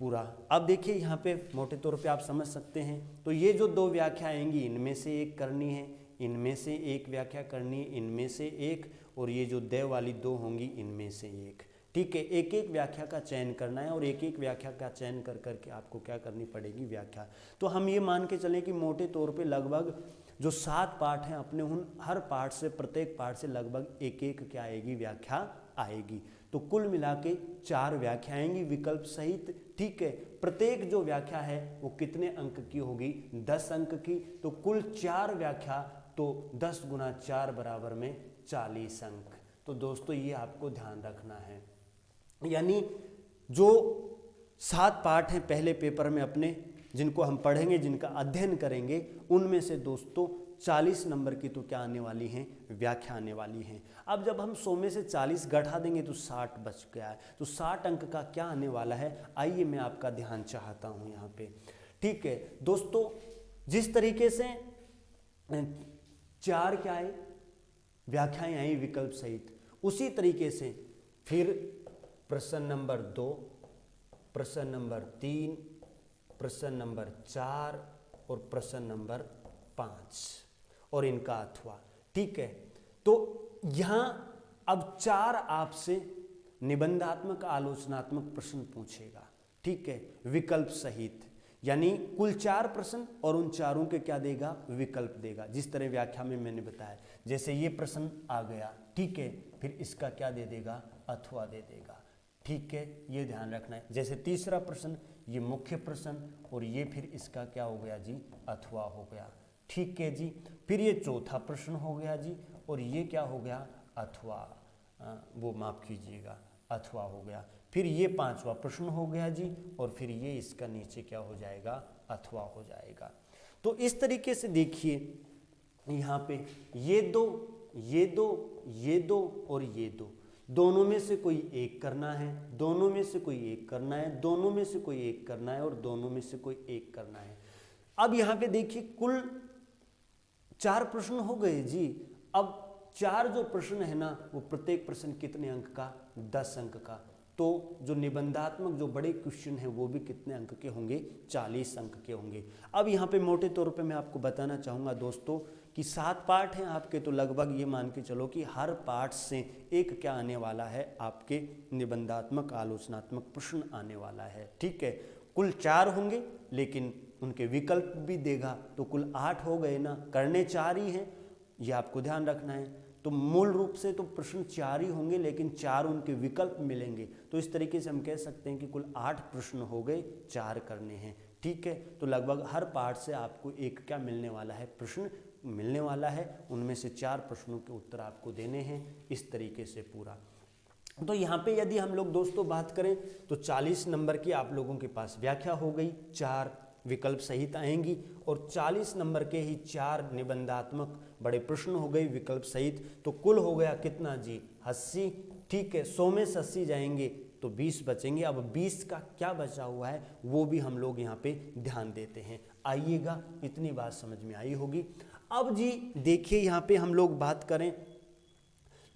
पूरा। अब देखिए यहाँ पे मोटे तौर पे आप समझ सकते हैं। तो ये जो 2 व्याख्या आएंगी, इनमें से एक करनी है, इनमें से एक व्याख्या करनी है, इनमें से एक, और ये जो द वाली 2 होंगी इनमें से एक, ठीक है। एक एक व्याख्या का चयन करना है और एक एक व्याख्या का चयन कर करके आपको क्या करनी पड़ेगी? व्याख्या। तो हम ये मान के चलें कि मोटे तौर पे लगभग जो 7 पाठ हैं अपने, उन हर पाठ से, प्रत्येक पाठ से लगभग एक एक क्या आएगी? व्याख्या आएगी। तो कुल मिला के 4 व्याख्या आएंगी विकल्प सहित, ठीक है। प्रत्येक जो व्याख्या है वो कितने अंक की होगी? 10 अंक की। तो कुल 4 व्याख्या, तो 10 गुना 4 बराबर में 40 अंक। तो दोस्तों ये आपको ध्यान रखना है। यानी जो 7 पाठ हैं पहले पेपर में अपने, जिनको हम पढ़ेंगे, जिनका अध्ययन करेंगे, उनमें से दोस्तों 40 नंबर की तो क्या आने वाली हैं? व्याख्या आने वाली हैं। अब जब हम 100 में से 40 घटा देंगे तो 60 बच गया है। तो 60 अंक का क्या आने वाला है? आइए मैं आपका ध्यान चाहता हूँ यहाँ पे, ठीक है दोस्तों। जिस तरीके से 4 क्या आई? व्याख्याएं आई विकल्प सहित, उसी तरीके से फिर प्रश्न नंबर 2, प्रश्न नंबर 3, प्रश्न नंबर 4 और प्रश्न नंबर 5 और इनका अथवा, ठीक है। तो यहाँ अब 4 आपसे निबंधात्मक आलोचनात्मक प्रश्न पूछेगा, ठीक है, विकल्प सहित। यानी कुल 4 प्रश्न और उन चारों के क्या देगा? विकल्प देगा। जिस तरह व्याख्या में मैंने बताया, जैसे ये प्रश्न आ गया, ठीक है, फिर इसका क्या दे देगा? अथवा दे देगा, ठीक है, ये ध्यान रखना है। जैसे तीसरा प्रश्न, ये मुख्य प्रश्न, और ये फिर इसका क्या हो गया जी? अथवा हो गया, ठीक है जी। फिर ये चौथा प्रश्न हो गया जी, और ये क्या हो गया? अथवा, वो माफ कीजिएगा, अथवा हो गया। फिर ये 5वां प्रश्न हो गया जी, और फिर ये इसका नीचे क्या हो जाएगा? अथवा हो जाएगा। तो इस तरीके से देखिए यहाँ पे ये 2, ये 2, ये 2 और ये 2, दोनों में से कोई एक करना है, दोनों में से कोई एक करना है, दोनों में से कोई एक करना है, और दोनों में से कोई एक करना है। अब यहाँ पे देखिए कुल 4 प्रश्न हो गए जी। अब 4 जो प्रश्न है ना, वो प्रत्येक प्रश्न कितने अंक का? 10 अंक का। तो जो निबंधात्मक जो बड़े क्वेश्चन हैं वो भी कितने अंक के होंगे? 40 अंक के होंगे। अब यहाँ पे मोटे तौर पे मैं आपको बताना चाहूँगा दोस्तों कि 7 पाठ हैं आपके, तो लगभग ये मान के चलो कि हर पाठ से एक क्या आने वाला है? आपके निबंधात्मक आलोचनात्मक प्रश्न आने वाला है, ठीक है। कुल 4 होंगे लेकिन उनके विकल्प भी देगा, तो कुल 8 हो गए ना। करने 4 ही हैं, ये आपको ध्यान रखना है। तो मूल रूप से तो प्रश्न 4 ही होंगे, लेकिन 4 उनके विकल्प मिलेंगे। तो इस तरीके से हम कह सकते हैं कि कुल 8 प्रश्न हो गए, 4 करने हैं, ठीक है। तो लगभग हर पाठ से आपको एक क्या मिलने वाला है? प्रश्न मिलने वाला है। उनमें से 4 प्रश्नों के उत्तर आपको देने हैं, इस तरीके से पूरा। तो यहाँ पे यदि हम लोग दोस्तों बात करें तो 40 नंबर की आप लोगों के पास व्याख्या हो गई 4, विकल्प सहित आएंगी और 40 नंबर के ही 4 निबंधात्मक बड़े प्रश्न हो गए विकल्प सहित। तो कुल हो गया कितना जी, 80। ठीक है, 100 में से 80 जाएंगे तो 20 बचेंगे। अब 20 का क्या बचा हुआ है वो भी हम लोग यहाँ पे ध्यान देते हैं। आइएगा, इतनी बात समझ में आई होगी। अब जी देखिए यहाँ पे हम लोग बात करें,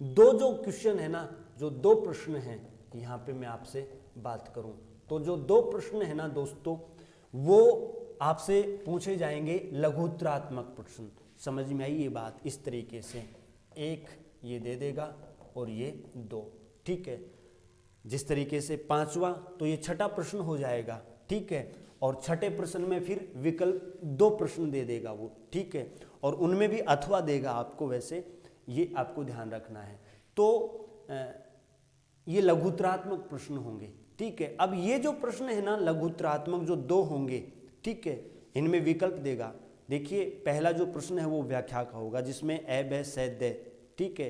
दो जो क्वेश्चन है ना, जो 2 प्रश्न हैं यहाँ पे मैं आपसे बात करूं तो जो 2 प्रश्न है ना दोस्तों, वो आपसे पूछे जाएंगे लघुत्तरात्मक प्रश्न। समझ में आई ये बात? इस तरीके से एक ये दे देगा और ये 2। ठीक है, जिस तरीके से 5वां तो ये 6ठा प्रश्न हो जाएगा। ठीक है, और 6ठे प्रश्न में फिर विकल्प 2 प्रश्न दे देगा वो। ठीक है, और उनमें भी अथवा देगा आपको, वैसे ये आपको ध्यान रखना है। तो ये लघुत्तरात्मक प्रश्न होंगे। ठीक है, अब ये जो प्रश्न है ना लघुत्तरात्मक जो 2 होंगे, ठीक है, इनमें विकल्प देगा। देखिए पहला जो प्रश्न है वो व्याख्या का होगा, जिसमें ए ब से द, ठीक है,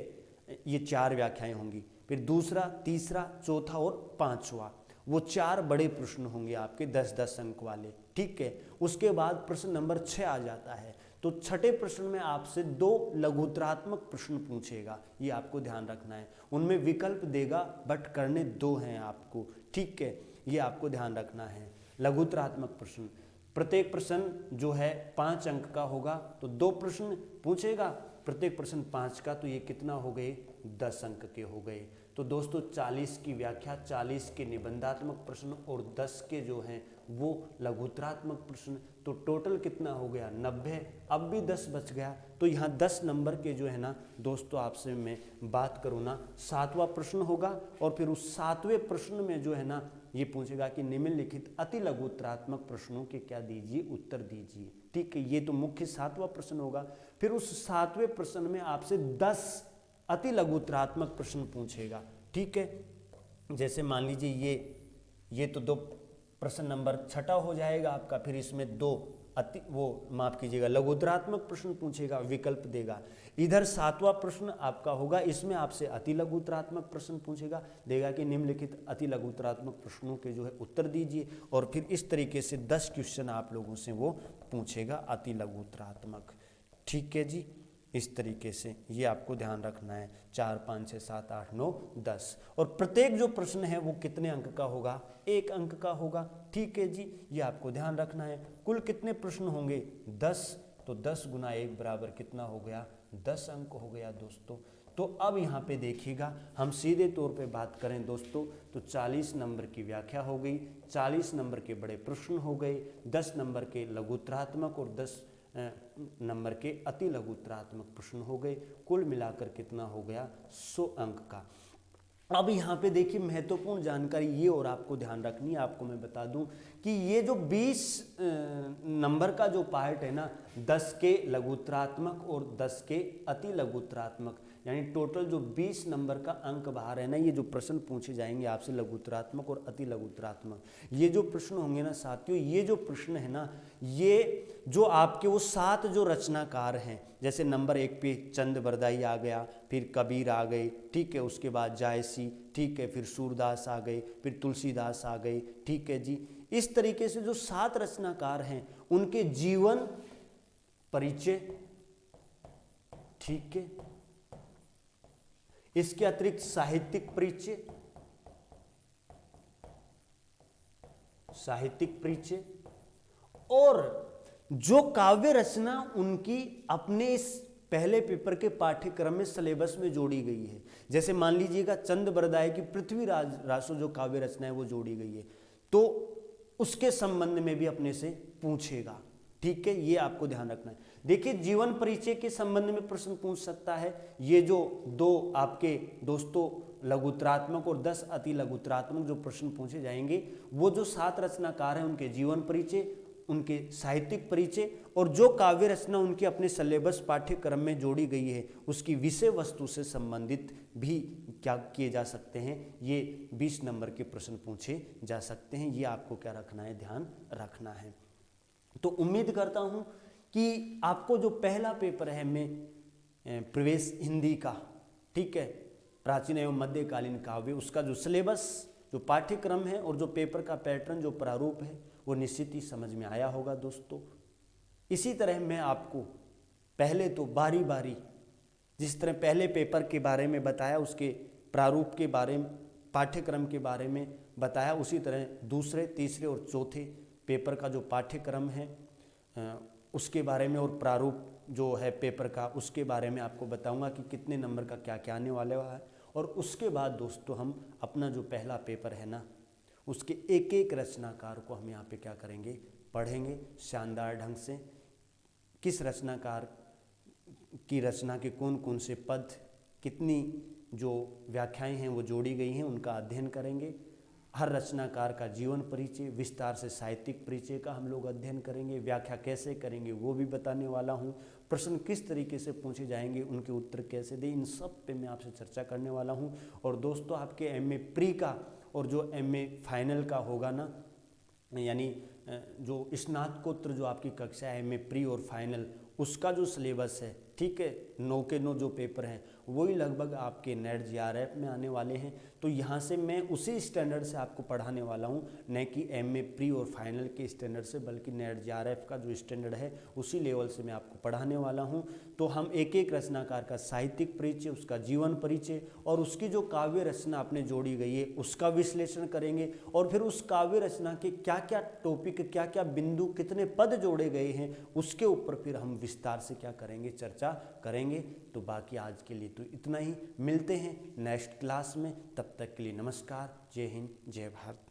ये 4 व्याख्याएं होंगी। फिर दूसरा, तीसरा, चौथा और 5वां, वो 4 बड़े प्रश्न होंगे आपके 10-10 अंक वाले। ठीक है, उसके बाद प्रश्न नंबर 6 आ जाता है। तो 6ठे प्रश्न में आपसे 2 लघुत्तरात्मक प्रश्न पूछेगा, ये आपको ध्यान रखना है। उनमें विकल्प देगा बट करने 2 हैं आपको। ठीक है, ये आपको ध्यान रखना है। लघुत्तरात्मक प्रश्न, प्रत्येक प्रश्न जो है 5 अंक का होगा, तो 2 प्रश्न पूछेगा, प्रत्येक प्रश्न 5 का, तो ये कितना हो गए, 10 अंक के हो गए। तो दोस्तों 40 की व्याख्या, 40 के निबंधात्मक प्रश्न और 10 के जो हैं वो लघुत्तरात्मक प्रश्न, तो टोटल कितना हो गया, 90। अब भी 10 बच गया, तो यहाँ 10 नंबर के जो है ना दोस्तों आपसे मैं बात करूँ ना, 7वां प्रश्न होगा। और फिर उस 7वें प्रश्न में जो है ना ये पूछेगा कि निम्नलिखित अति लघुत्तरात्मक प्रश्नों के क्या दीजिए, उत्तर दीजिए। ठीक है, ये तो मुख्य 7वां प्रश्न होगा। फिर उस 7वें प्रश्न में आपसे 10 अति लघुत्तरात्मक प्रश्न पूछेगा। ठीक है, जैसे मान लीजिए ये तो 2 प्रश्न नंबर 6ठा हो जाएगा आपका। फिर इसमें 2 माफ कीजिएगा, लघुत्तरात्मक प्रश्न पूछेगा, विकल्प देगा। इधर 7वां प्रश्न आपका होगा, इसमें आपसे अति लघुत्तरात्मक प्रश्न पूछेगा, देगा कि निम्नलिखित अति लघुत्तरात्मक प्रश्नों के जो है उत्तर दीजिए। और फिर इस तरीके से 10 क्वेश्चन आप लोगों से वो पूछेगा अति लघुत्तरात्मक। ठीक है जी, इस तरीके से ये आपको ध्यान रखना है। 4, 5, 6, 7, 8, 9, 10, और प्रत्येक जो प्रश्न है वो कितने अंक का होगा, 1 अंक का होगा। ठीक है जी, ये आपको ध्यान रखना है। कुल कितने प्रश्न होंगे, 10, तो 10 गुना 1 बराबर कितना हो गया, 10 अंक हो गया दोस्तों। तो अब यहाँ पे देखिएगा, हम सीधे तौर पे बात करें दोस्तों, तो 40 नंबर की व्याख्या हो गई, 40 नंबर के बड़े प्रश्न हो गए, 10 नंबर के लघुत्तरात्मक और 10 नंबर के अति लघुत्तरात्मक प्रश्न हो गए। कुल मिलाकर कितना हो गया, 100 अंक का। अब यहाँ पे देखिए महत्वपूर्ण जानकारी ये और आपको ध्यान रखनी है। आपको मैं बता दूं कि ये जो 20 नंबर का जो पार्ट है ना, 10 के लघुत्तरात्मक और 10 के अति लघुत्तरात्मक, यानी टोटल जो 20 नंबर का अंक बाहर है ना, ये जो प्रश्न पूछे जाएंगे आपसे लघुत्तरात्मक और अति लघुत्तरात्मक, ये जो प्रश्न होंगे ना साथियों, ये जो प्रश्न है ना, ये जो आपके वो 7 जो रचनाकार हैं, जैसे नंबर 1 पे चंद बरदाई आ गया, फिर कबीर आ गए, ठीक है, उसके बाद जायसी, ठीक है, फिर सूरदास आ गए, फिर तुलसीदास आ गए। ठीक है जी, इस तरीके से जो 7 रचनाकार हैं उनके जीवन परिचय, ठीक है, इसके अतिरिक्त साहित्यिक परिचय, और जो काव्य रचना उनकी अपने इस पहले पेपर के पाठ्यक्रम में सिलेबस में जोड़ी गई है। जैसे मान लीजिएगा चंद बरदाई की पृथ्वीराज रासो जो काव्य रचना है वो जोड़ी गई है, तो उसके संबंध में भी अपने से पूछेगा। ठीक है, ये आपको ध्यान रखना है। देखिए जीवन परिचय के संबंध में प्रश्न पूछ सकता है। ये जो 2 आपके दोस्तों लघुत्तरात्मक और 10 अति लघुत्तरात्मक जो प्रश्न पूछे जाएंगे, वो जो 7 रचनाकार हैं उनके जीवन परिचय, उनके साहित्यिक परिचय, और जो काव्य रचना उनके अपने सिलेबस पाठ्यक्रम में जोड़ी गई है उसकी विषय वस्तु से संबंधित भी क्या किए जा सकते हैं, ये 20 नंबर के प्रश्न पूछे जा सकते हैं। ये आपको क्या रखना है, ध्यान रखना है। तो उम्मीद करता हूं कि आपको जो पहला पेपर है में प्रवेश हिंदी का, ठीक है, प्राचीन एवं मध्यकालीन काव्य, उसका जो सिलेबस, जो पाठ्यक्रम है और जो पेपर का पैटर्न, जो प्रारूप है, वो निश्चित ही समझ में आया होगा दोस्तों। इसी तरह मैं आपको पहले तो बारी बारी जिस तरह पहले पेपर के बारे में बताया, उसके प्रारूप के बारे में, पाठ्यक्रम के बारे में बताया, उसी तरह दूसरे, तीसरे और चौथे पेपर का जो पाठ्यक्रम है उसके बारे में और प्रारूप जो है पेपर का उसके बारे में आपको बताऊंगा कि कितने नंबर का क्या क्या आने वाला है। और उसके बाद दोस्तों हम अपना जो पहला पेपर है ना, उसके एक एक रचनाकार को हम यहाँ पे क्या करेंगे, पढ़ेंगे शानदार ढंग से। किस रचनाकार की रचना के कौन कौन से पद, कितनी जो व्याख्याएं हैं वो जोड़ी गई हैं, उनका अध्ययन करेंगे। हर रचनाकार का जीवन परिचय, विस्तार से साहित्यिक परिचय का हम लोग अध्ययन करेंगे। व्याख्या कैसे करेंगे वो भी बताने वाला हूँ। प्रश्न किस तरीके से पूछे जाएंगे, उनके उत्तर कैसे दें, इन सब पे मैं आपसे चर्चा करने वाला हूँ। और दोस्तों आपके एमए प्री का और जो एमए फाइनल का होगा ना, यानी जो स्नातकोत्तर जो आपकी कक्षा है एमए प्री और फाइनल, उसका जो सिलेबस है, ठीक है, 9 के 9 जो पेपर हैं वही लगभग आपके नेट जीआरएफ में आने वाले हैं। तो यहाँ से मैं उसी स्टैंडर्ड से आपको पढ़ाने वाला हूँ, न कि एमए प्री और फाइनल के स्टैंडर्ड से, बल्कि नेट जीआरएफ का जो स्टैंडर्ड है उसी लेवल से मैं आपको पढ़ाने वाला हूँ। तो हम एक एक रचनाकार का साहित्यिक परिचय, उसका जीवन परिचय और उसकी जो काव्य रचना अपने जोड़ी गई है उसका विश्लेषण करेंगे। और फिर उस काव्य रचना के क्या क्या टॉपिक, क्या क्या बिंदु, कितने पद जोड़े गए हैं, उसके ऊपर फिर हम विस्तार से क्या करेंगे, चर्चा करेंगे। तो बाकी आज के लिए तो इतना ही, मिलते हैं नेक्स्ट क्लास में। तब तक के लिए नमस्कार, जय हिंद, जय भारत।